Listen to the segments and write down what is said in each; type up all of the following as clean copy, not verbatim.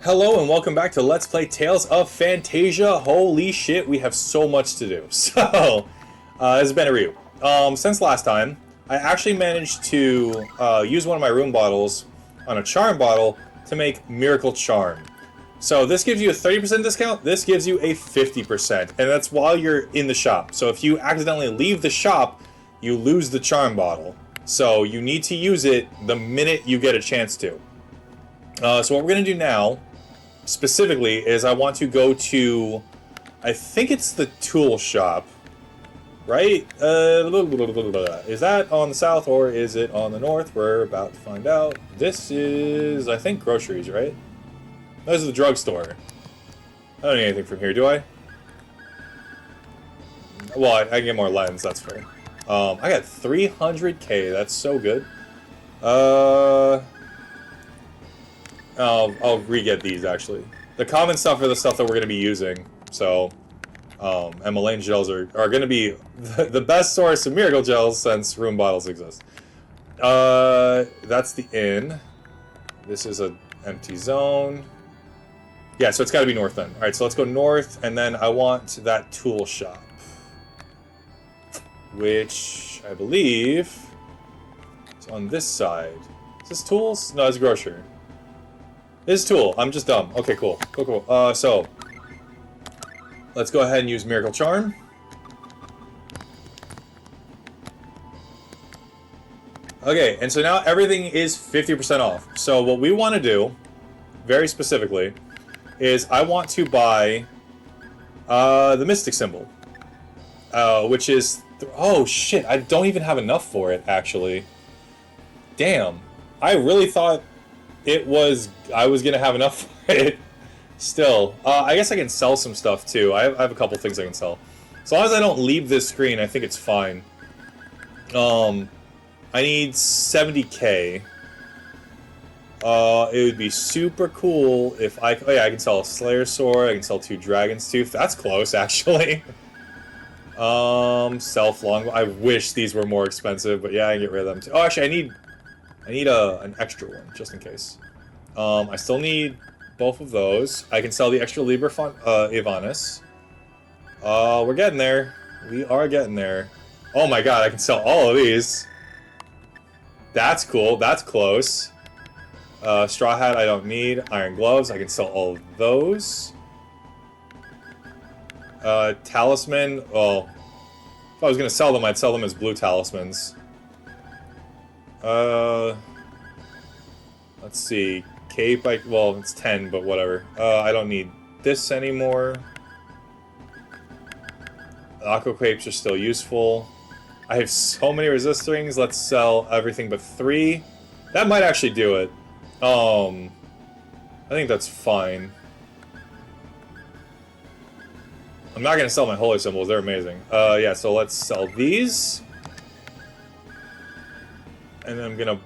Hello and welcome back to Let's Play Tales of Phantasia. Holy shit, we have so much to do. So, this has been a review. Since last time, I actually managed to use one of my room bottles on a charm bottle to make Miracle Charm. So this gives you a 30% discount, this gives you a 50%, and that's while you're in the shop. So if you accidentally leave the shop, you lose the charm bottle. So you need to use it the minute you get a chance to. So what we're going to do now, specifically, is I want to go to, I think it's the tool shop, right? Is that on the south or is it on the north? We're about to find out. This is, I think, groceries, right? This is the drugstore. I don't need anything from here, do I? Well, I can get more lens, that's fair. I got 300k, that's so good. I'll re-get these, actually. The common stuff are the stuff that we're going to be using, so... and Malayne gels are going to be the best source of miracle gels since room bottles exist. That's the inn. This is an empty zone. Yeah, so it's got to be north then. Alright, so let's go north, and then I want that tool shop. Which, I believe, is on this side. Is this tools? No, it's grocery. This is tool. I'm just dumb. Okay, cool. Cool. So, let's go ahead and use Miracle Charm. Okay, and so now everything is 50% off. So what we want to do, very specifically, is I want to buy the Mystic Symbol. Which is... oh, shit. I don't even have enough for it, actually. Damn. I really thought... I was gonna have enough for it. Still, I guess I can sell some stuff too. I have a couple things I can sell. As long as I don't leave this screen, I think it's fine. I need 70k. It would be super cool if I... oh yeah, I can sell a Slayer Sword, I can sell 2 Dragon's Tooth. That's close, actually. Self Longbow. I wish these were more expensive, but yeah, I can get rid of them too. Oh, actually, I need an extra one, just in case. I still need both of those. I can sell the extra Liber Ivanis. We're getting there. We are getting there. Oh my god, I can sell all of these. That's cool. That's close. Straw Hat I don't need. Iron Gloves, I can sell all of those. Talisman, well, if I was going to sell them, I'd sell them as blue talismans. Let's see. Cape, well, it's 10, but whatever. I don't need this anymore. Aqua Capes are still useful. I have so many resist rings. Let's sell everything but 3. That might actually do it. I think that's fine. I'm not going to sell my holy symbols. They're amazing. Yeah, so let's sell these. And then I'm going to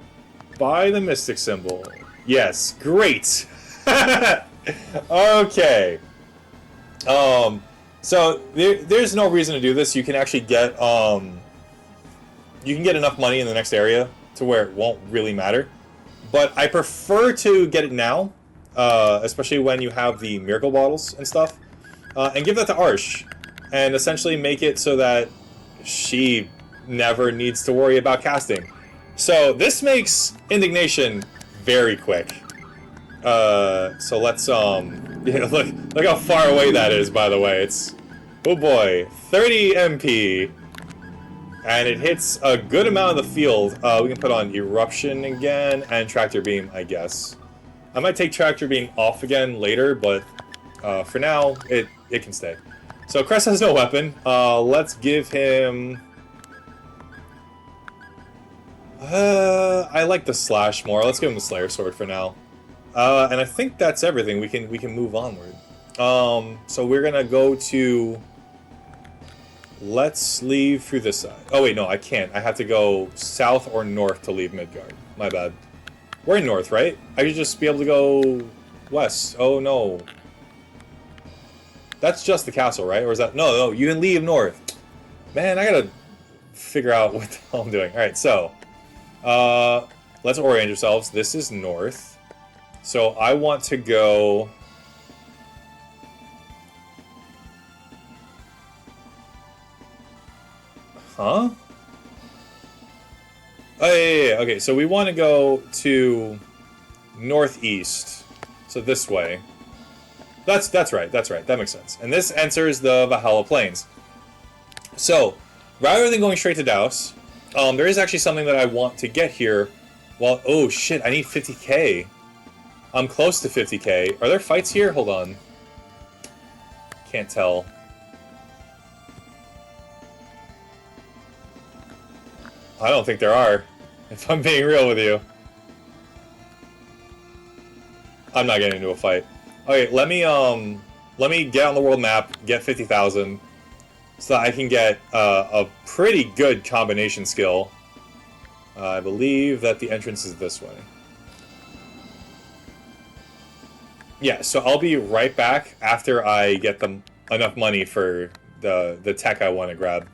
buy the Mystic Symbol. Yes, great! Okay. So, there's no reason to do this. You can actually get, you can get enough money in the next area to where it won't really matter. But I prefer to get it now, especially when you have the miracle bottles and stuff. And give that to Arsh. And essentially make it so that she never needs to worry about casting. So this makes indignation very quick. So let's yeah, look how far away that is, by the way. It's, oh boy, 30 MP. And it hits a good amount of the field. We can put on Eruption again and Tractor Beam, I guess. I might take Tractor Beam off again later, but for now it can stay. So Crest has no weapon. Let's give him... I like the Slash more. Let's give him the Slayer Sword for now. And I think that's everything. We can move onward. So we're gonna go to... let's leave through this side. Oh wait, no, I can't. I have to go south or north to leave Midgard. My bad. We're in north, right? I should just be able to go west. Oh no. That's just the castle, right? Or is that... no, you can leave north. Man, I gotta figure out what the hell I'm doing. Alright, so... let's orient ourselves. This is north. So I want to go... Huh? Oh, yeah. Okay, so we want to go to northeast. So this way. That's right. That makes sense. And this enters the Valhalla Plains. So, rather than going straight to Dhaos, there is actually something that I want to get here. Well, oh shit, I need 50k. I'm close to 50k. Are there fights here? Hold on. Can't tell. I don't think there are, if I'm being real with you. I'm not getting into a fight. Okay, let me get on the world map, get 50,000, so that I can get a pretty good combination skill. I believe that the entrance is this way. Yeah, so I'll be right back after I get them enough money for the tech I want to grab.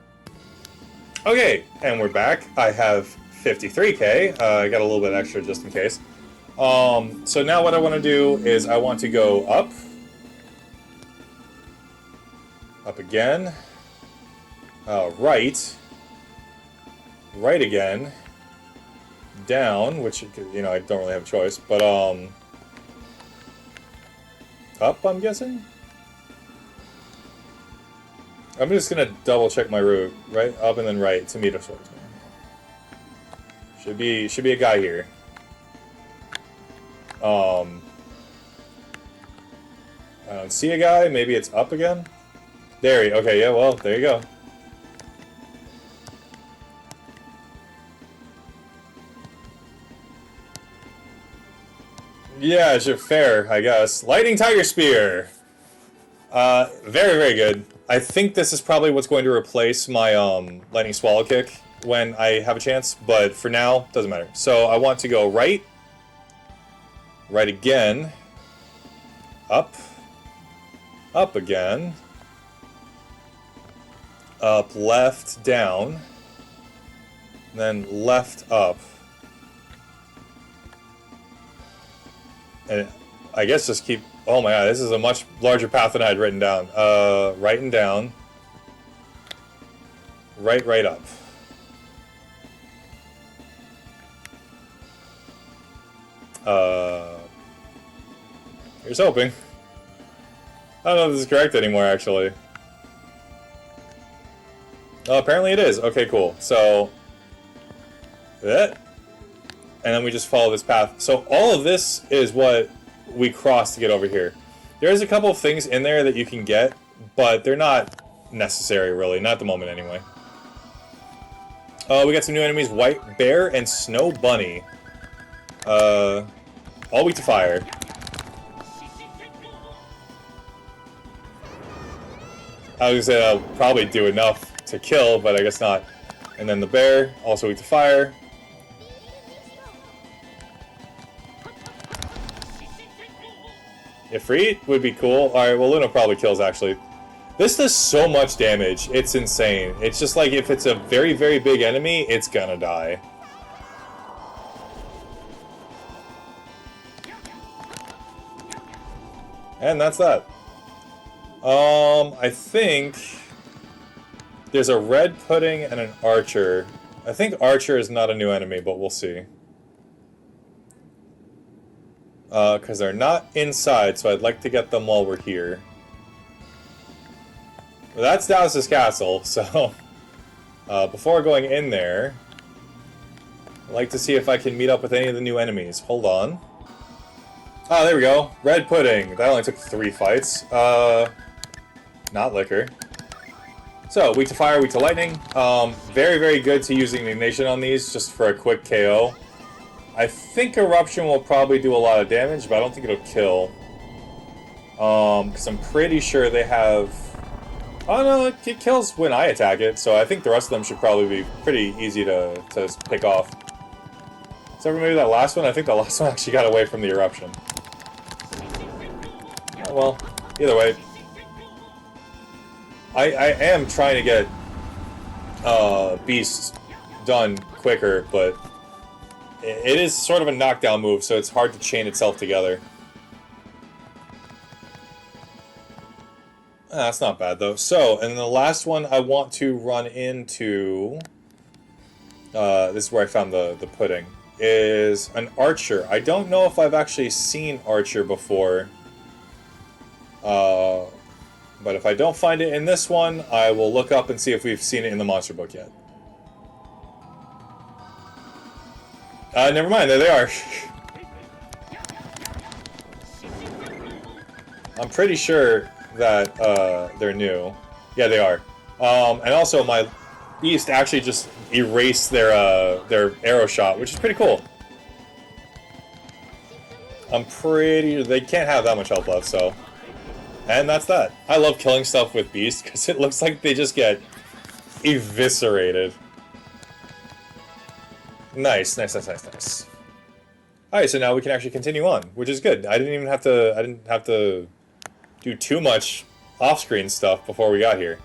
Okay, and we're back. I have 53k. I got a little bit extra just in case. So now what I want to do is I want to go up. Up again. Right. Right again. Down, which, you know, I don't really have a choice, but, up, I'm guessing? I'm just gonna double check my route. Right, up and then right to meet a swordsman. Should be a guy here. I don't see a guy. Maybe it's up again. There he. Okay, yeah. Well, there you go. Yeah, sure, fair, I guess. Lightning Tiger Spear. Very good. I think this is probably what's going to replace my Lightning Swallow Kick when I have a chance, but for now, doesn't matter. So I want to go right. Right again. Up. Up again. Up, left, down. Then left, up. And I guess just keep... Oh my god, this is a much larger path than I had written down. Right and down. Right up. Here's hoping. I don't know if this is correct anymore, actually. Oh, apparently it is. Okay, cool. So... that. And then we just follow this path. So all of this is what we cross to get over here. There's a couple of things in there that you can get, but they're not necessary, really. Not at the moment, anyway. We got some new enemies. White Bear and Snow Bunny. All weak to fire. I was gonna say I'll probably do enough to kill, but I guess not. And then the bear, also weak to fire. Ifrit would be cool. Alright, well Luna probably kills, actually. This does so much damage, it's insane. It's just like, if it's a very big enemy, it's gonna die. And that's that. I think there's a red pudding and an archer. I think archer is not a new enemy, but we'll see. Because they're not inside, so I'd like to get them while we're here. Well, that's Dhaos' castle, so... before going in there... I'd like to see if I can meet up with any of the new enemies. Hold on. Ah, there we go. Red pudding. That only took 3 fights. Not liquor. So, weak to fire, weak to lightning. Very good to using Ignition on these, just for a quick KO. I think Eruption will probably do a lot of damage, but I don't think it'll kill. Because I'm pretty sure they have... Oh no, it kills when I attack it, so I think the rest of them should probably be pretty easy to pick off. Except for maybe that last one. I think the last one actually got away from the Eruption. Oh, well, either way. I am trying to get Beast done quicker, but it is sort of a knockdown move, so it's hard to chain itself together. That's not bad, though. So, and the last one I want to run into... this is where I found the pudding. Is an archer. I don't know if I've actually seen archer before. But if I don't find it in this one, I will look up and see if we've seen it in the monster book yet. Never mind, there they are. I'm pretty sure that they're new. Yeah, they are. And also my East actually just erased their arrow shot, which is pretty cool. I'm pretty... they can't have that much health left, so... and that's that. I love killing stuff with Beast, because it looks like they just get eviscerated. Nice, nice, nice, nice, nice. Alright, so now we can actually continue on, which is good. I didn't have to do too much off-screen stuff before we got here.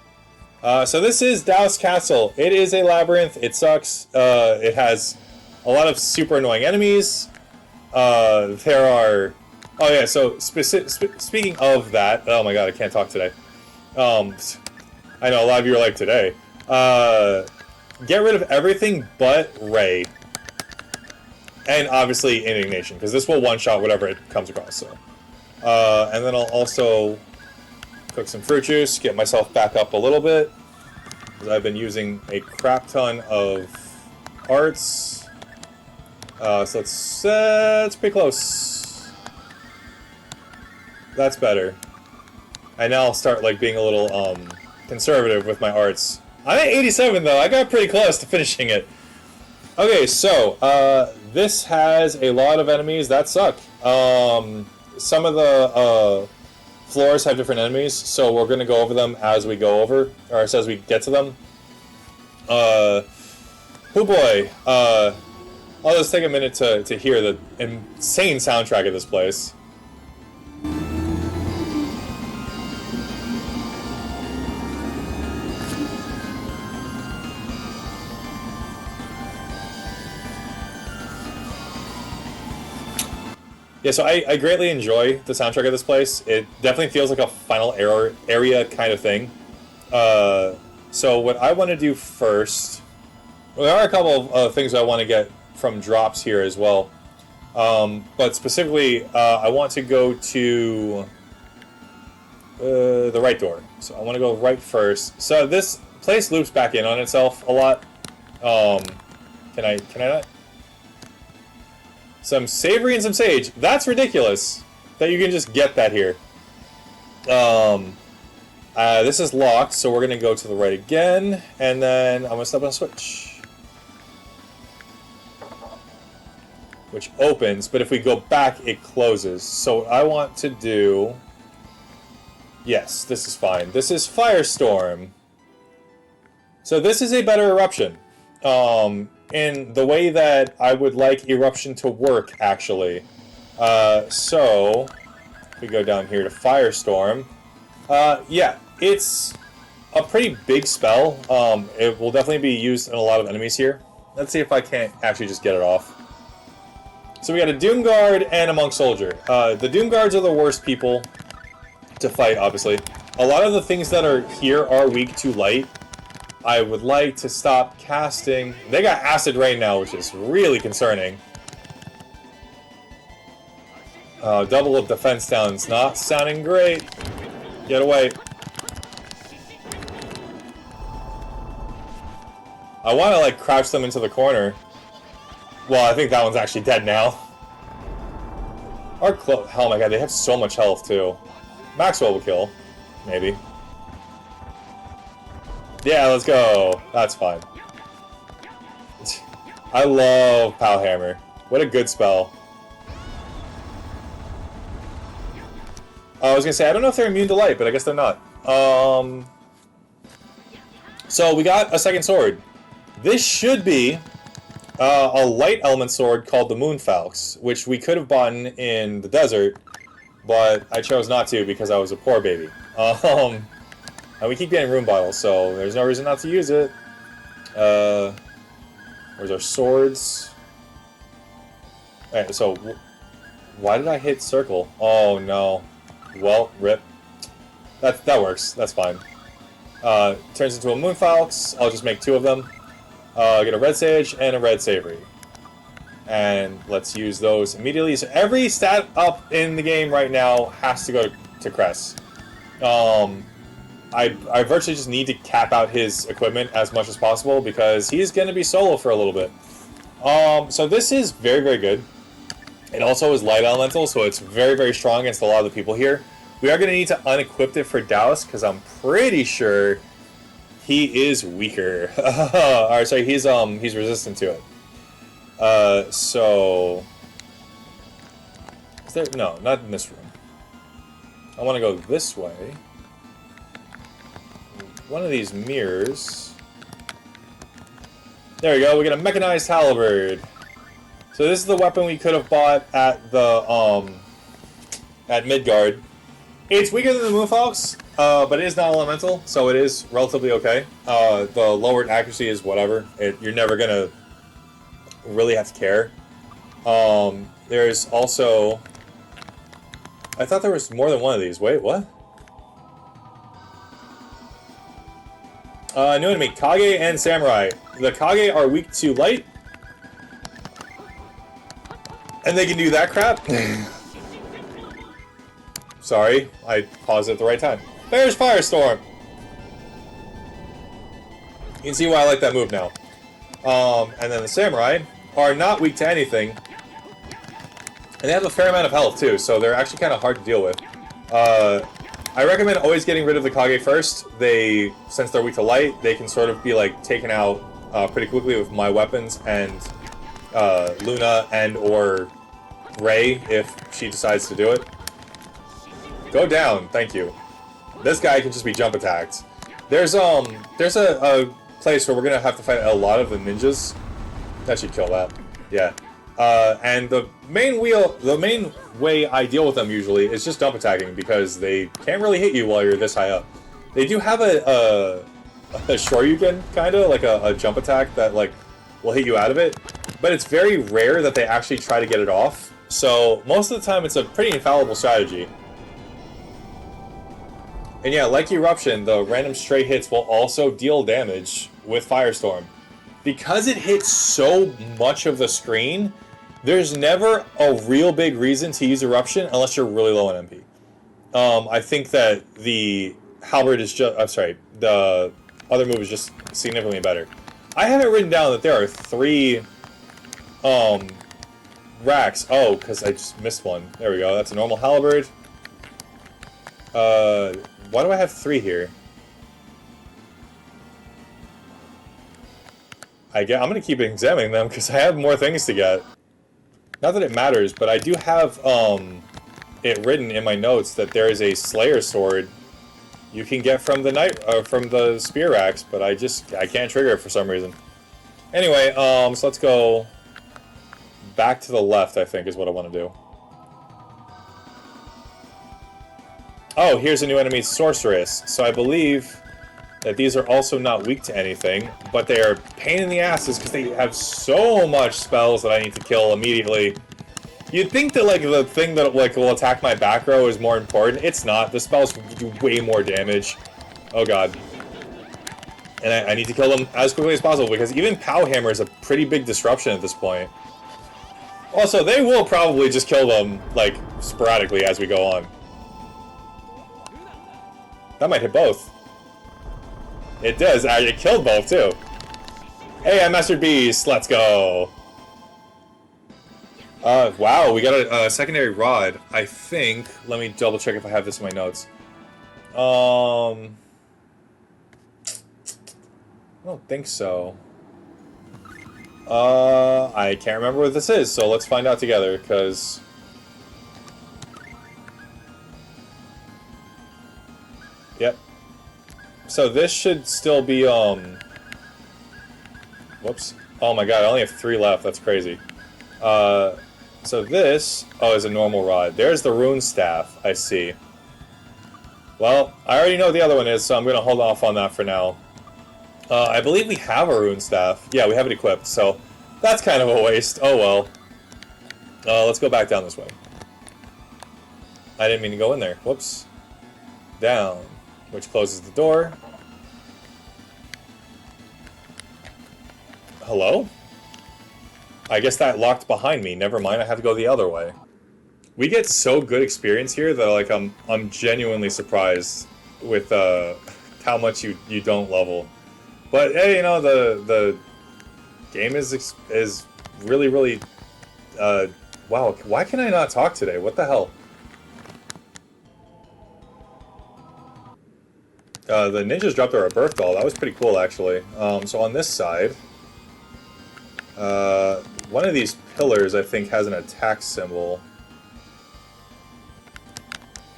So this is Dhaos Castle. It is a labyrinth. It sucks. It has a lot of super annoying enemies. There are... oh yeah, so speaking of that... oh my god, I can't talk today. I know a lot of you are like, today. Get rid of everything but Ray. And obviously Indignation, because this will one-shot whatever it comes across, so... and then I'll also cook some fruit juice, get myself back up a little bit. Because I've been using a crap ton of arts. So it's pretty close. That's better. And now I'll start like being a little conservative with my arts. I'm at 87 though, I got pretty close to finishing it. Okay, so this has a lot of enemies that suck. Some of the floors have different enemies, so we're gonna go over them as we go over, or as we get to them. Oh boy, I'll just take a minute to hear the insane soundtrack of this place. Yeah, so I greatly enjoy the soundtrack of this place. It definitely feels like a final area kind of thing. So what I want to do first... well, there are a couple of things I want to get from drops here as well. But specifically, I want to go to the right door. So I want to go right first. So this place loops back in on itself a lot. Can I not? Some savory and some sage. That's ridiculous that you can just get that here. This is locked, so we're going to go to the right again, and then I'm going to step on a switch. Which opens, but if we go back, it closes. So I want to do... yes, this is fine. This is Firestorm. So this is a better eruption. In the way that I would like Eruption to work, actually. So, if we go down here to Firestorm, yeah, it's a pretty big spell. It will definitely be used in a lot of enemies here. Let's see if I can't actually just get it off. So we got a Doom Guard and a Monk Soldier. The Doom Guards are the worst people to fight, obviously. A lot of the things that are here are weak to light. I would like to stop casting... they got Acid Rain now, which is really concerning. Double of defense down. It's not sounding great. Get away. I want to, like, crouch them into the corner. Well, I think that one's actually dead now. Oh my god, they have so much health, too. Maxwell will kill. Maybe. Yeah, let's go. That's fine. I love Pow Hammer. What a good spell. I was gonna say, I don't know if they're immune to light, but I guess they're not. So we got a second sword. This should be a light element sword called the Moonfalx, which we could have bought in the desert, but I chose not to because I was a poor baby. And we keep getting room bottles, so there's no reason not to use it. Where's our swords? Alright, so... Why did I hit circle? Oh, no. Well, rip. That works. That's fine. Turns into a Moonfalx. I'll just make 2 of them. Get a Red Sage and a Red Savory. And let's use those immediately. So every stat up in the game right now has to go to Cress. I virtually just need to cap out his equipment as much as possible because he's going to be solo for a little bit. So this is very, very good. It also is light elemental, so it's very, very strong against a lot of the people here. We are going to need to unequip it for Dhaos because I'm pretty sure he is weaker. Alright, sorry, he's resistant to it. So is there, no, not in this room. I want to go this way. One of these mirrors. There we go, we get a mechanized halberd. So this is the weapon we could have bought at the at Midgard. It's weaker than the Moonfalx, but it is not elemental, so it is relatively okay. The lowered accuracy is whatever. You're never gonna really have to care. There's also... I thought there was more than one of these. Wait, what? New enemy, Kage and Samurai. The Kage are weak to light. And they can do that crap? Sorry, I paused at the right time. There's Firestorm! You can see why I like that move now. And then the Samurai are not weak to anything. And they have a fair amount of health too, so they're actually kind of hard to deal with. I recommend always getting rid of the Kage first. Since they're weak to light, they can sort of be like taken out pretty quickly with my weapons and Luna and or Ray if she decides to do it. Go down, thank you. This guy can just be jump attacked. There's a place where we're gonna have to fight a lot of the ninjas. That should kill that. Yeah. And the main way I deal with them usually is just jump attacking because they can't really hit you while you're this high up. They do have a Shoryuken, kinda, like a jump attack that like will hit you out of it, but it's very rare that they actually try to get it off. So most of the time it's a pretty infallible strategy. And yeah, like Eruption, the random stray hits will also deal damage with Firestorm. Because it hits so much of the screen, there's never a real big reason to use Eruption unless you're really low on MP. I think that the Halberd is just... I'm sorry, the other move is just significantly better. I have it written down that there are 3 racks. Oh, because I just missed one. There we go, that's a normal Halberd. Why do I have 3 here? I'm going to keep examining them because I have more things to get. Not that it matters, but I do have it written in my notes that there is a Slayer sword you can get from the spear racks, but I can't trigger it for some reason. Anyway, so let's go back to the left, I think is what I want to do. Oh, here's a new enemy, Sorceress. So I believe that these are also not weak to anything, but they are pain in the asses because they have so much spells that I need to kill immediately. You'd think that like the thing that like will attack my back row is more important. It's not. The spells do way more damage. Oh god. And I need to kill them as quickly as possible because even Pow Hammer is a pretty big disruption at this point. Also, they will probably just kill them like sporadically as we go on. That might hit both. It does. It killed both, too. Hey, I mastered Beast. Let's go. Wow, we got a secondary rod. I think... Let me double check if I have this in my notes. I don't think so. I can't remember what this is, so let's find out together, because... Yep. So this should still be, whoops. Oh my god, I only have 3 left, that's crazy. So this, is a normal rod. There's the Rune Staff, I see. Well, I already know what the other one is, so I'm gonna hold off on that for now. I believe we have a Rune Staff. Yeah, we have it equipped, so that's kind of a waste. Oh well. Let's go back down this way. I didn't mean to go in there. Whoops. Down, which closes the door. Hello? I guess that locked behind me. Never mind, I have to go the other way. We get so good experience here that like I'm genuinely surprised with how much you don't level. But hey, you know the game is really wow. Why can I not talk today? What the hell? The ninjas dropped our birth doll. That was pretty cool, actually. So on this side, one of these pillars, I think, has an attack symbol.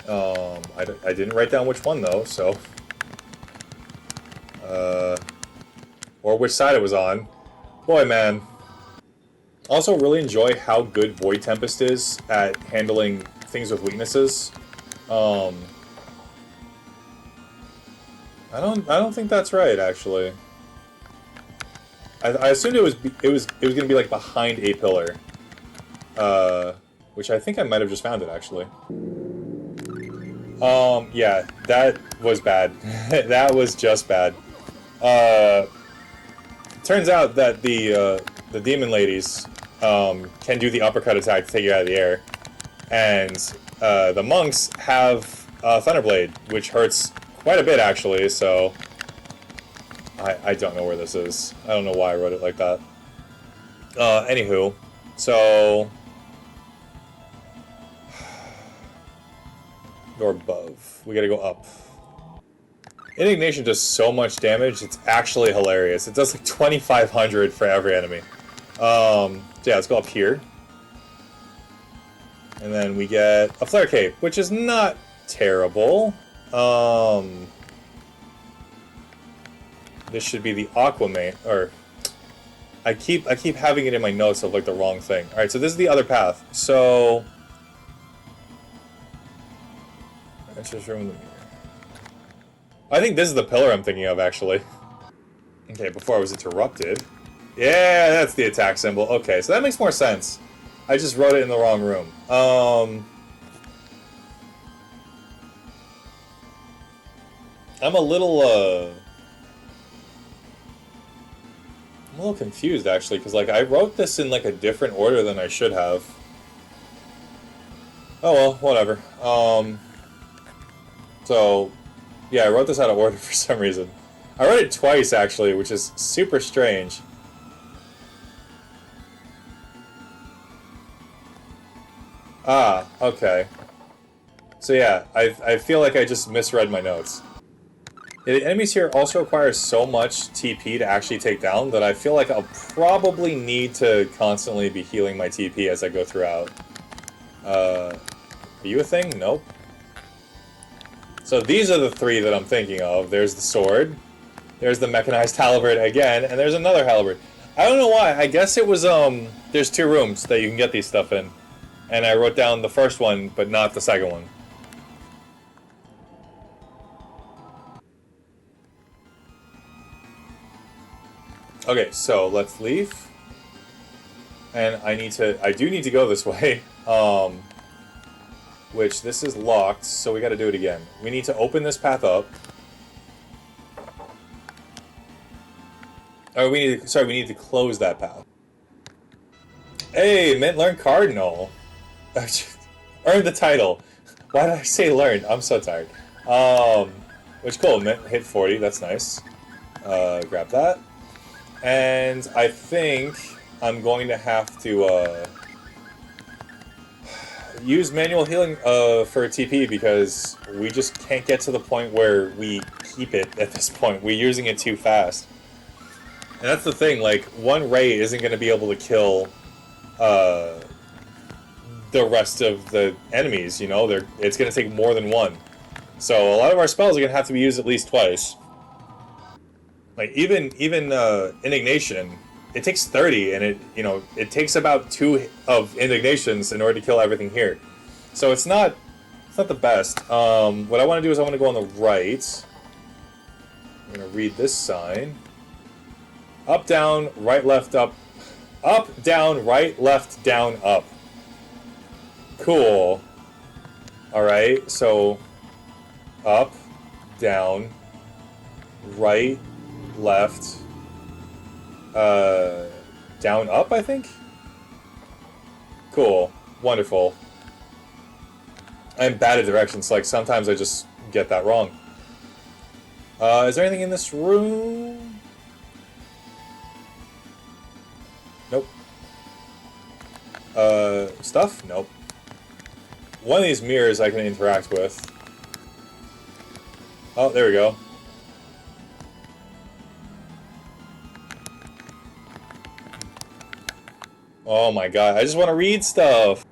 I didn't write down which one, though, so... or which side it was on. Boy, man. Also, really enjoy how good Void Tempest is at handling things with weaknesses. I don't think that's right, actually. I assumed it was gonna be like behind a pillar, which I think I might have just found it actually. Yeah, that was bad. That was just bad. Turns out that the demon ladies can do the uppercut attack to take you out of the air, and the monks have Thunderblade, which hurts quite a bit actually. So I don't know where this is. I don't know why I wrote it like that. Anywho, so door above. We gotta go up. Indignation does so much damage, it's actually hilarious. It does like 2,500 for every enemy. So yeah, let's go up here. And then we get a Flare Cape, which is not terrible. This should be the Aquaman, or... I keep having it in my notes of like the wrong thing. Alright, so this is the other path. So... Let's just remove the mirror. I think this is the pillar I'm thinking of, actually. Okay, before I was interrupted. Yeah, that's the attack symbol. Okay, so that makes more sense. I just wrote it in the wrong room. I'm a little confused, actually, because, like, I wrote this in, like, a different order than I should have. Oh, well, whatever. So... yeah, I wrote this out of order for some reason. I wrote it twice, actually, which is super strange. Ah, okay. So yeah, I feel like I just misread my notes. Yeah, the enemies here also require so much TP to actually take down that I feel like I'll probably need to constantly be healing my TP as I go throughout. Are you a thing? Nope. So these are the three that I'm thinking of. There's the sword, there's the mechanized halberd again, and there's another halberd. I don't know why. I guess it was, there's two rooms that you can get these stuff in. And I wrote down the first one, but not the second one. Okay, so let's leave. And I do need to go this way. Which, this is locked, so we gotta do it again. We need to open this path up. Oh, we need to close that path. Hey, Mint learned Cardinal. Earned the title. Why did I say learned? I'm so tired. Which, cool, Mint hit 40, that's nice. Grab that. And I think I'm going to have to, use manual healing for TP because we just can't get to the point where we keep it at this point. We're using it too fast. And that's the thing, like, one ray isn't going to be able to kill the rest of the enemies, you know? It's going to take more than one. So a lot of our spells are going to have to be used at least twice. Like, even Indignation, it takes 30, and it takes about 2 of Indignations in order to kill everything here. So it's not the best. What I want to do is I want to go on the right. I'm going to read this sign. Up, down, right, left, up. Up, down, right, left, down, up. Cool. Alright, so up, down, right, left, down, up, I think? Cool. Wonderful. I'm bad at directions, like sometimes I just get that wrong. Is there anything in this room? Nope. Stuff? Nope. One of these mirrors I can interact with. Oh, there we go. Oh my god, I just want to read stuff!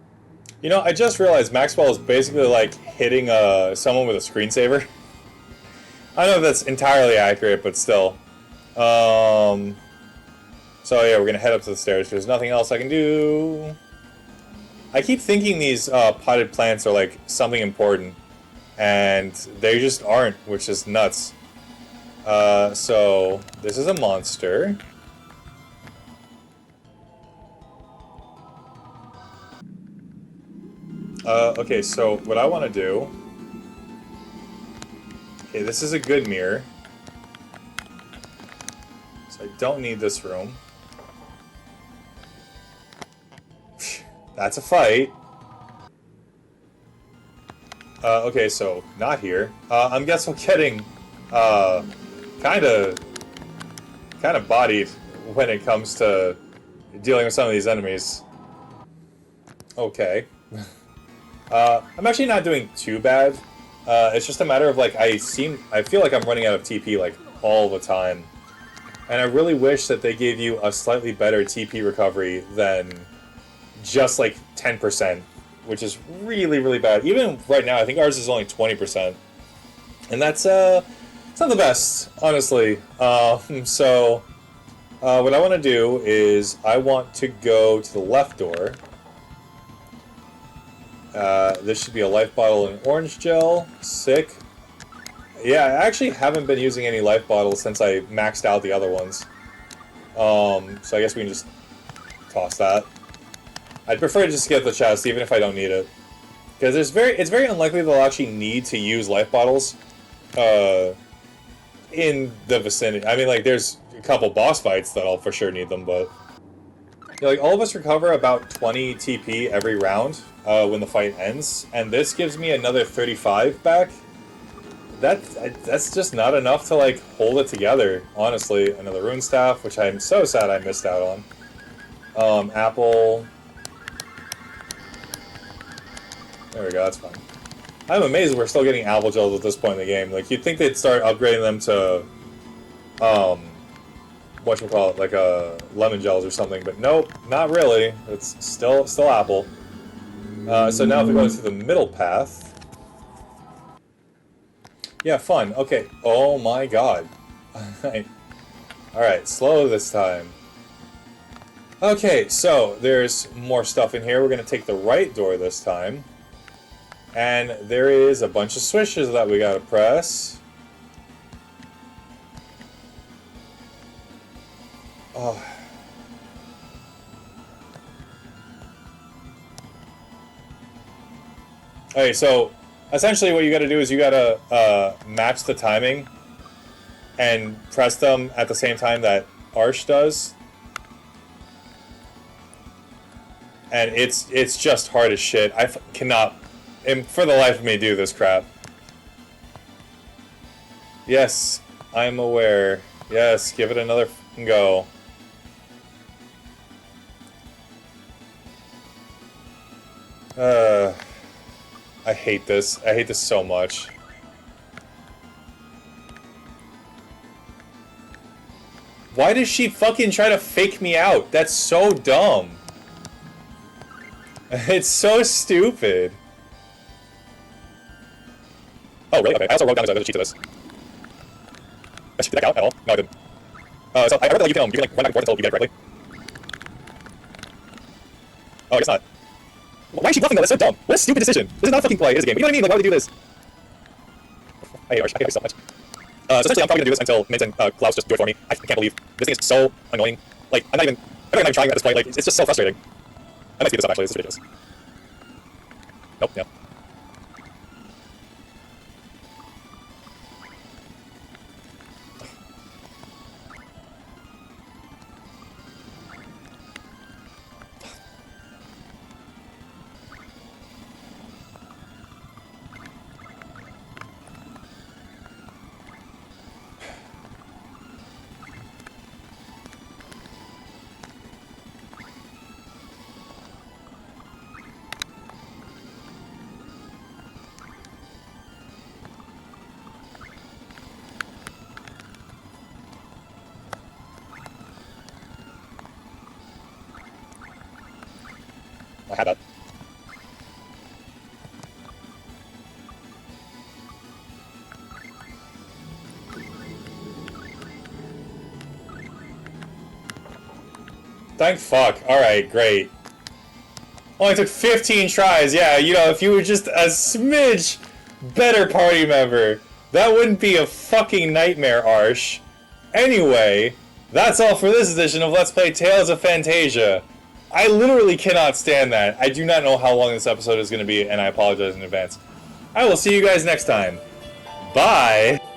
You know, I just realized Maxwell is basically like hitting someone with a screensaver. I don't know if that's entirely accurate, but still. So yeah, we're gonna head up to the stairs. There's nothing else I can do. I keep thinking these potted plants are like something important, and they just aren't, which is nuts. So this is a monster. Okay, so what I want to do... Okay, this is a good mirror. So I don't need this room. That's a fight. Okay, so not here. I'm guessing I'm getting kind of bodied when it comes to dealing with some of these enemies. Okay. I'm actually not doing too bad. It's just a matter of like I feel like I'm running out of TP like all the time, and I really wish that they gave you a slightly better TP recovery than just like 10%, which is really, really bad. Even right now, I think ours is only 20%, and that's it's not the best, honestly. So what I want to do is I want to go to the left door. This should be a life bottle and orange gel. Sick. Yeah, I actually haven't been using any life bottles since I maxed out the other ones. So I guess we can just toss that. I'd prefer to just get the chest, even if I don't need it. Because it's very unlikely they'll actually need to use life bottles in the vicinity. I mean, like, there's a couple boss fights that I'll for sure need them, but... Yeah, like, all of us recover about 20 TP every round when the fight ends, and this gives me another 35 back. That's just not enough to, like, hold it together, honestly. Another rune staff, which I'm so sad I missed out on. Apple... There we go, that's fine. I'm amazed we're still getting apple gels at this point in the game. Like, you'd think they'd start upgrading them to, whatchamacallit, like, lemon gels or something, but nope, not really. It's still apple. So now if we go through the middle path... Yeah, fun. Okay. Oh my god. Alright, slow this time. Okay, so there's more stuff in here. We're gonna take the right door this time. And there is a bunch of switches that we gotta press. Oh. Okay, so essentially what you gotta do is you gotta match the timing and press them at the same time that Arsh does. And it's just hard as shit. I cannot, for the life of me, do this crap. Yes, I'm aware. Yes, give it another go. I hate this. I hate this so much. Why does she fucking try to fake me out? That's so dumb. It's so stupid. Oh, really? Okay, I also wrote down there's a cheat to this. Did that count at all? No, I didn't. So I read that you can like, run back and forth until you get it correctly. Oh, I guess not. Why is she bluffing though? That's so dumb. What a stupid decision. This is not a fucking play, it's a game. You know what I mean? Like, why would they do this? I hate Arsh. I hate her so much. So essentially I'm probably gonna do this until Mint and Klaus just do it for me. I can't believe this thing is so annoying. Like, I'm not even trying at this point. Like, it's just so frustrating. I might speed this up actually, this is ridiculous. Nope, yep. I had that. Thank fuck. Alright, great. Only took 15 tries. Yeah, you know, if you were just a smidge better party member, that wouldn't be a fucking nightmare, Arsh. Anyway, that's all for this edition of Let's Play Tales of Phantasia. I literally cannot stand that. I do not know how long this episode is going to be, and I apologize in advance. I will see you guys next time. Bye!